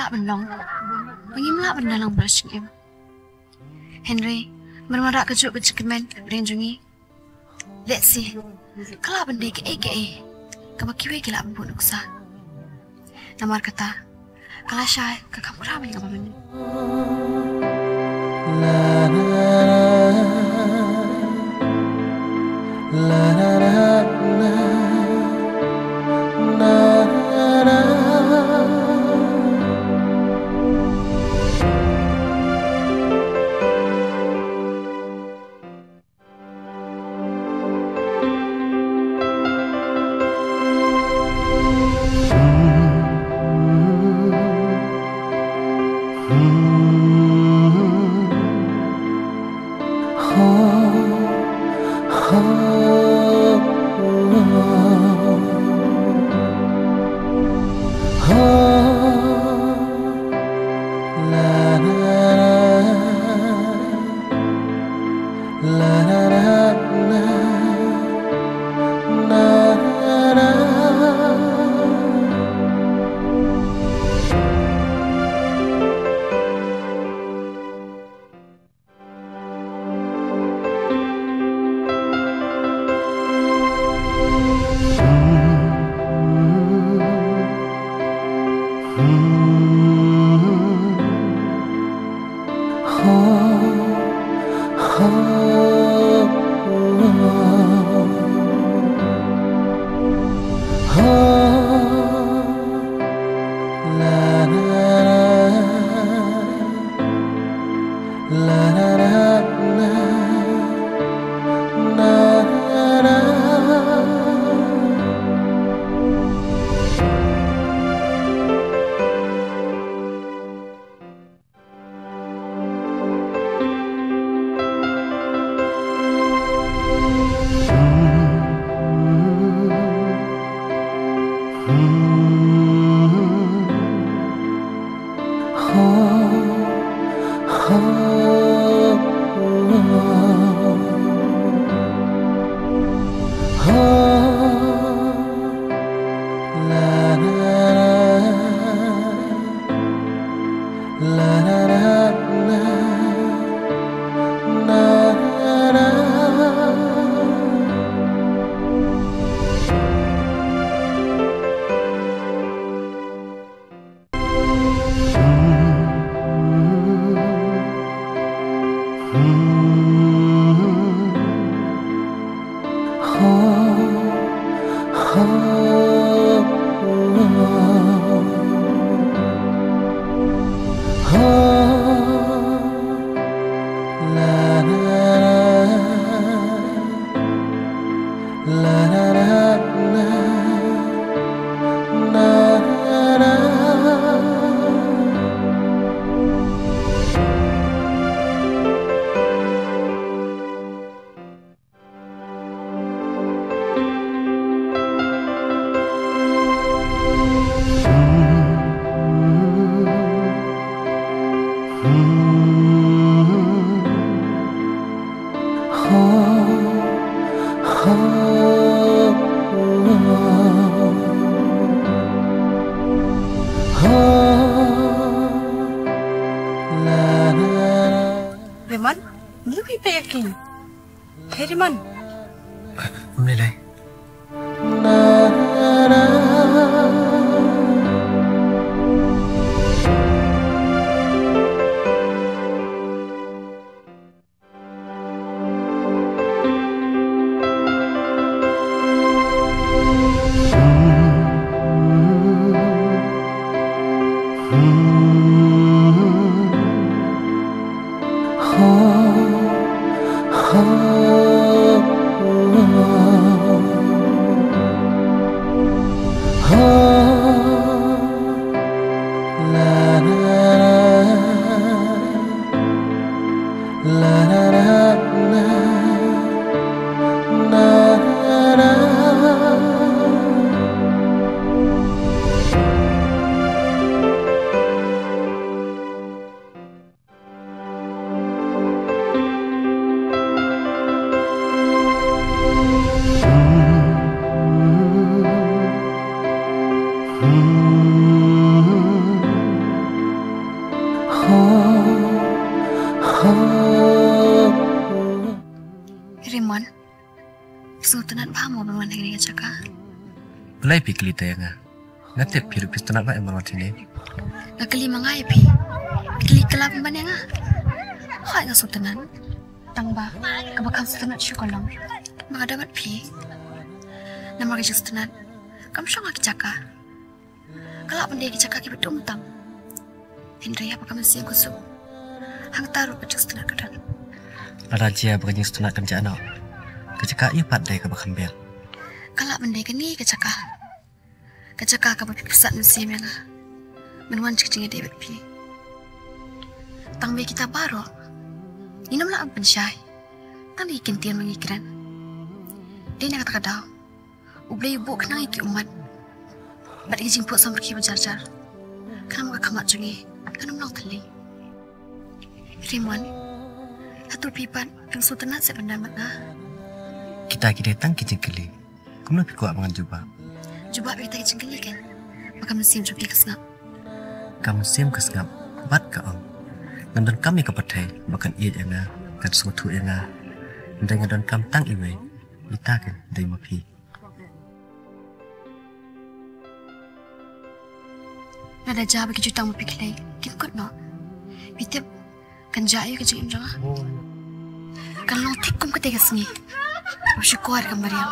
lạ bên lòng Bangim lạ bên dalang brushing em Henry Mermarak kejuk men Renjungi Let's see Kala benda ke Kabakiwe kila pun uksa Namar kata Kala syai kakam ramai ngapa benda La la la Reman, lebih yakin. Hey Reman. Menilai. Sultanat paham mau bermain dengan cakap. Belai pi kelita yang ngatip pi rupis tanat mak emang ini. Nakali mangai pi. Kili kelap man yang Hai nga sultanat. Tangba kabakam sultanat syukolong. Mga dapat pi. Nama kerja sultanat. Kamu syong aki cakap. Kelap pandai aki cakap ki bertumtang. Henry apa kamu siang kusuk. Hang taruh kerja sultanat kadang. Raja berani setunat kerja anak. Kecakap ia pandai kabakam biar. Kelap pandai ke ni kecakap. Kecakap kabak pisat musim yang menuan cik-cik David pi. Tang be kita baru. Inam lah ampen syai. Tang diikin tian mengikiran. Dia nak kata kadau. Ublay ibu kenang iki umat. Bat izin pok sampai ki berjar-jar. Kenapa kamat jungi? Kenapa nak teli? Rimuan. Satu pipan yang sultanat sebenarnya mana? Kita datang ke Cengkeli. Kamu lebih kuat dengan jubah. Jubah kita ke Cengkeli kan? Maka musim jubah kesengap. Kamu musim kesengap. Bat ke om. Ngandan kami ke petai. Bahkan ia yang kan suatu yang dan ngandan kam tang iwe. Kita kan dari mapi. Nada jawab bagi jutang mapi kelai. Kim kot no? Bitip kan jaya ke jengim jangan. Kan long tikum ke tega sengi. Bersyukur kan Maryam.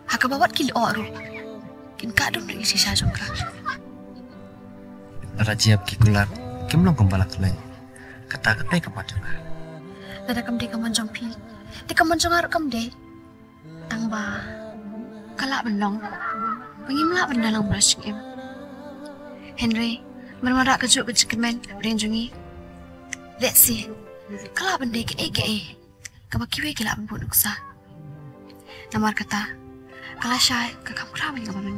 Haka bawat kili oru. Kin kadung nak isi syajong ka. Raja pergi keluar. Kim long kembali kelai. Kata-kata kepada nga. Nada kam de kamanjong pi. Di kamanjong harap kam de. Tangba. Kalak benlong. Pengimlak bendalang beras jengim. Henry, bermarak kejuk kecikimen berinjungi. Let's see. Kalau benda ke kabak kiwe kelak pun uksa. Namar kata, kalau syai kakak kurang dengan